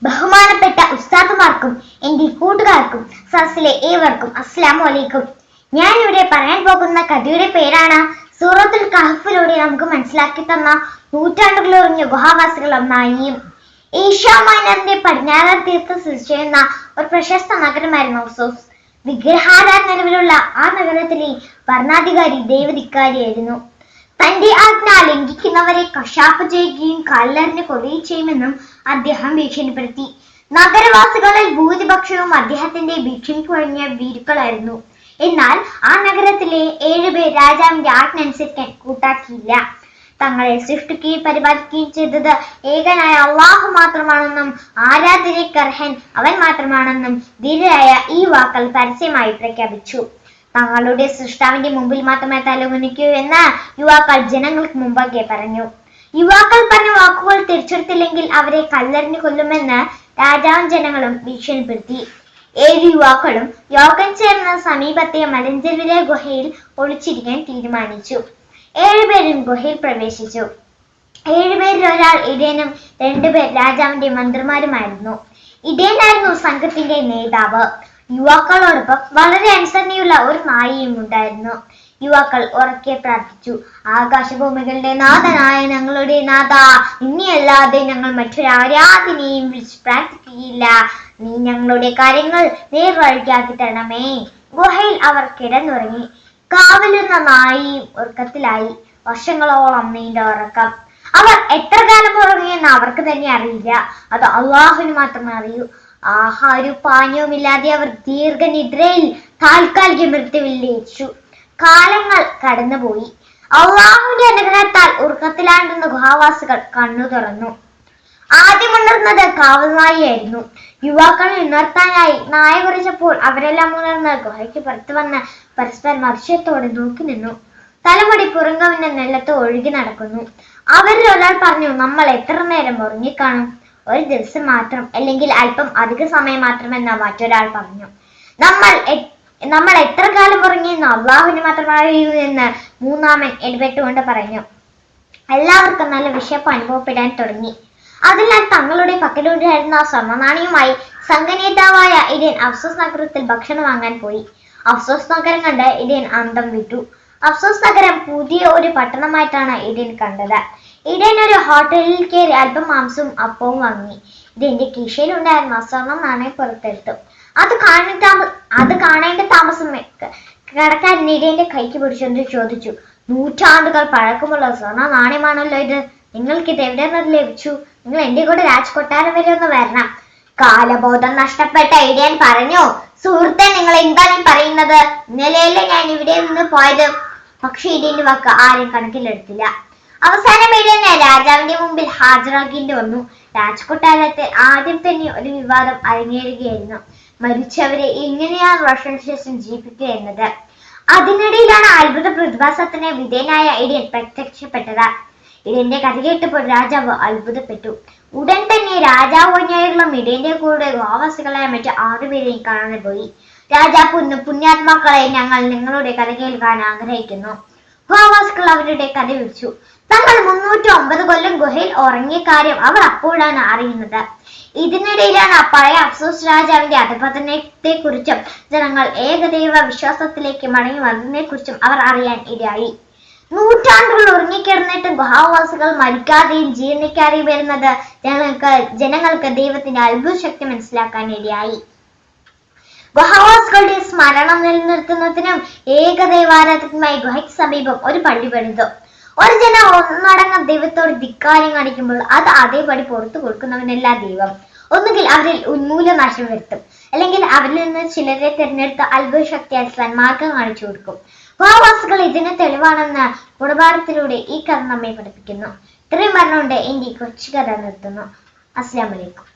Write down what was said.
ബഹുമാനപ്പെട്ട ഉസ്താദുമാർക്കും എന്റെ കൂട്ടുകാർക്കും സദസ്സിലെ ഏവർക്കും അസ്സലാമു അലൈക്കും. ഞാൻ ഇവിടെ പറയാൻ പോകുന്ന കഥയുടെ പേരാണ് സൂറത്തുൽ കഹ്ഫിലൂടെ നമുക്ക് മനസ്സിലാക്കി തന്ന നൂറ്റാണ്ടുകളൊറിഞ്ഞ ഗുഹാവാസികൾ ഒന്നായിയും. ഏഷ്യ മൈനറിന്റെ പടിഞ്ഞാറൻ തീരത്ത് സ്ഥിതി ചെയ്യുന്ന ഒരു പ്രശസ്ത നഗരമായിരുന്നു അഫ്സോസ്. വിഗ്രഹാരാധന നിലവിലുള്ള ആ നഗരത്തിലെ ഭരണാധികാരി ദൈവധിക്കാരിയായിരുന്നു. തന്റെ ആജ്ഞ ലംഘിക്കുന്നവരെ കശാപ്പ് ചെയ്യുകയും കല്ലെറിഞ്ഞ് കൊല്ലുകയും ചെയ്യുമെന്നും അദ്ദേഹം ഭീഷണിപ്പെടുത്തി. നഗരവാസികളിൽ ഭൂരിപക്ഷവും അദ്ദേഹത്തിന്റെ ഭീഷണിക്ക് വഴങ്ങിയ ഭീരുക്കളായിരുന്നു. എന്നാൽ ആ നഗരത്തിലെ 7 പേർ രാജാവിന്റെ ആജ്ഞ അനുസരിക്കാൻ കൂട്ടാക്കിയില്ല. തങ്ങളെ സൃഷ്ടിക്കുകയും പരിപാലിക്കുകയും ചെയ്തത് ഏകനായ അള്ളാഹു മാത്രമാണെന്നും ആരാധനയ്ക്ക് അർഹൻ അവൻ മാത്രമാണെന്നും ധീരരായ ഈ വാക്കൾ പരസ്യമായി പ്രഖ്യാപിച്ചു. തങ്ങളുടെ സൃഷ്ടാവിന്റെ മുമ്പിൽ മാത്രമേ തലകുനിക്കൂ എന്ന് യുവാക്കൾ ജനങ്ങൾക്ക് മുമ്പാകെ പറഞ്ഞു. യുവാക്കൾ പറഞ്ഞ വാക്കുകൾ തിരിച്ചെടുത്തില്ലെങ്കിൽ അവരെ കല്ലെറിഞ്ഞു കൊല്ലുമെന്ന് രാജാവും ജനങ്ങളും ഭീഷണിപ്പെടുത്തി. 7 യുവാക്കളും യോഗം ചേർന്ന് സമീപത്തെ മലഞ്ചെരുവിലെ ഗുഹയിൽ ഒളിച്ചിരിക്കാൻ തീരുമാനിച്ചു. 7 പേരും ഗുഹയിൽ പ്രവേശിച്ചു. 7 പേരിൽ ഒരാൾ ഇടയനും 2 പേർ രാജാവിന്റെ മന്ത്രിമാരുമായിരുന്നു. ഇടയനായിരുന്നു സംഘത്തിന്റെ നേതാവ്. യുവാക്കളോടൊപ്പം വളരെ അനുസരണയുള്ള ഒരു നായയും ഉണ്ടായിരുന്നു. യുവാക്കൾ ഉറക്കെ പ്രാർത്ഥിച്ചു. ആകാശഭൂമികളുടെ നാഥനായ ഞങ്ങളുടെ നാഥ, നിന്നെയല്ലാതെ ഞങ്ങൾ മറ്റൊരാരാധനയും വിളിച്ച് പ്രാർത്ഥിക്കുകയില്ല. നീ ഞങ്ങളുടെ കാര്യങ്ങൾ നേർവഴിക്കാക്കി തരണമേ. ഗുഹയിൽ അവർ കിടന്നുറങ്ങി. കാവലുന്ന നായയും ഉറക്കത്തിലായി. വർഷങ്ങളോളം നീണ്ട ഉറക്കം. അവർ എത്ര കാലം ഉറങ്ങിയെന്ന് അവർക്ക് തന്നെ അറിയില്ല. അത് അള്ളാഹുവിന് മാത്രമേ അറിയൂ. ആഹാരവും പാനീയവുമില്ലാതെ അവർ ദീർഘനിദ്രയിൽ താൽക്കാലിക മൃത്യുവിൽ ലയിച്ചു. കാലങ്ങൾ കടന്നുപോയി. അള്ളാഹുവിന്റെ അനുഗ്രഹത്താൽ ഉറക്കത്തിലാണ്ടുന്ന ഗുഹാവാസികൾ കണ്ണു തുറന്നു. ആദ്യം ഉണർന്നത് കാവൽനായിയായിരുന്നു. യുവാക്കളെ ഉണർത്താനായി നായ കുറിച്ചപ്പോൾ അവരെല്ലാം ഉണർന്ന് ഗുഹയ്ക്ക് പുറത്തു വന്ന് പരസ്പരം അതിശയത്തോടെ നോക്കി നിന്നു. തലമുടി പുറങ്കവിന്റെ നിലത്ത് ഒഴുകി നടക്കുന്നു. അവരിൽ ഒരാൾ പറഞ്ഞു, നമ്മൾ എത്ര നേരം ഉറങ്ങിക്കാണും? 1 ദിവസം മാത്രം, അല്ലെങ്കിൽ അല്പം അധിക സമയം മാത്രമെന്ന് മറ്റൊരാൾ പറഞ്ഞു. നമ്മൾ എത്ര കാലം ഉറങ്ങിയെന്ന് അള്ളാഹുവിന് മാത്രം അറിയൂ എന്ന് മൂന്നാമൻ ഇടപെട്ടുകൊണ്ട് പറഞ്ഞു. എല്ലാവർക്കും നല്ല വിശപ്പ് അനുഭവപ്പെടാൻ തുടങ്ങി. അതിനാൽ തങ്ങളുടെ പക്കലുണ്ടായിരുന്ന സ്വർണ്ണനാണയവുമായി സംഘനേതാവായ ഇടയൻ അഫ്സോസ് നഗരത്തിൽ ഭക്ഷണം വാങ്ങാൻ പോയി. അഫ്സോസ് നഗരം കണ്ട് ഇടയൻ അന്തം വിട്ടു. അഫ്സോസ് നഗരം പുതിയ ഒരു പട്ടണമായിട്ടാണ് ഇടയൻ കണ്ടത്. ഇടയൻ ഒരു ഹോട്ടലിൽ കയറി അല്പം മാംസവും അപ്പവും വാങ്ങി. ഇടയന്റെ കീശയിലുണ്ടായിരുന്ന സ്വർണ്ണ നാണയം പുറത്തെടുത്തു. അത് കാണേണ്ട താമസം കടക്കാരൻ ഇടയന്റെ കൈക്ക് പിടിച്ചുകൊണ്ട് ചോദിച്ചു, നൂറ്റാണ്ടുകൾ പഴക്കമുള്ള സ്വർണ്ണ നാണയമാണല്ലോ ഇത്. നിങ്ങൾക്കിത് എവിടെ നിന്ന് ലഭിച്ചു? നിങ്ങൾ എന്റെ കൂടെ രാജ്കൊട്ടാരം വരെ ഒന്ന് വരണം. കാലബോധം നഷ്ടപ്പെട്ട ഇടയൻ പറഞ്ഞു, സുഹൃത്തെ, നിങ്ങൾ എന്താണ് പറയുന്നത്? ഇന്നലെയല്ലേ ഞാൻ ഇവിടെ നിന്ന് പോയത്. പക്ഷെ ഇടയന്റെ വാക്ക് ആരും കണക്കിലെടുത്തില്ല. അവസാനം ഇടയനെ രാജാവിന്റെ മുമ്പിൽ ഹാജരാക്കേണ്ടി വന്നു. രാജ്കൊട്ടാരത്തിൽ ആദ്യം തന്നെ ഒരു വിവാദം അരങ്ങേറുകയായിരുന്നു. മരിച്ചവരെ എങ്ങനെയാണ് വർഷശേഷം ജീവിക്കുക എന്നത്. അതിനിടയിലാണ് അത്ഭുത പ്രതിഭാസത്തിന് വിധേയനായ ഇടയൻ പ്രത്യക്ഷപ്പെട്ടത്. ഇടയന്റെ കഥ കേട്ടപ്പോൾ രാജാവ് അത്ഭുതപ്പെട്ടു. ഉടൻ തന്നെ രാജാവ് ഒഞ്ഞായിരുന്ന ഇടയന്റെ കൂടെ ഗുഹാവാസികളായ മറ്റ് 6 പേരെയും കാണാൻ പോയി. രാജാവ്, പുണ്യാത്മാക്കളെ, ഞങ്ങൾ നിങ്ങളുടെ കഥ കേൾക്കാൻ ആഗ്രഹിക്കുന്നു. ഗുഹാവാസികൾ അവരുടെ കഥ വിളിച്ചു. തങ്ങൾ 309 കൊല്ലം ഗുഹയിൽ ഉറങ്ങിയ കാര്യം അവർ അപ്പോഴാണ് അറിയുന്നത്. ഇതിനിടയിലാണ് പഴയ അഫ്സോസ് രാജാവിന്റെ അധപതനത്തെ കുറിച്ചും ജനങ്ങൾ ഏകദൈവ വിശ്വാസത്തിലേക്ക് മടങ്ങി വന്നതിനെ കുറിച്ചും അവർ അറിയാൻ ഇടയായി. നൂറ്റാണ്ടുകൾ ഉറങ്ങിക്കിടന്നിട്ടും ഗുഹാവാസികൾ മരിക്കാതെയും ജീർണിക്കാതെയും വരുന്നത് ജനങ്ങൾക്ക് ദൈവത്തിന്റെ അത്ഭുത ശക്തി മനസ്സിലാക്കാൻ ഇടയായി. ഗുഹാവാസികളുടെ സ്മരണം നിലനിർത്തുന്നതിനും ഏകദൈവാരാധനയുമായി ഗുഹയ്ക്ക് സമീപം ഒരു പള്ളി പണിതു. ഒരു ജനം ഒന്നടങ്കം ദൈവത്തോട് ധിക്കാരം കാണിക്കുമ്പോൾ അത് അതേപടി പുറത്തു കൊടുക്കുന്നവനല്ല ദൈവം. ഒന്നുകിൽ അവരിൽ ഉന്മൂലനാശം വരുത്തും, അല്ലെങ്കിൽ അവരിൽ നിന്ന് ചിലരെ തിരഞ്ഞെടുത്ത് അത്ഭുത ശക്തിയാൽ സന്മാർഗം കാണിച്ചു കൊടുക്കും. ഗുഹാവാസികൾ ഇതിന് തെളിവാണെന്ന് ഗുണപാഠത്തിലൂടെ ഈ കഥ നമ്മെ പഠിപ്പിക്കുന്നു. ഇത്രയും പറഞ്ഞുകൊണ്ട് എന്റെ കൊച്ചു കഥ നിർത്തുന്നു. അസ്സലാമു അലൈക്കും.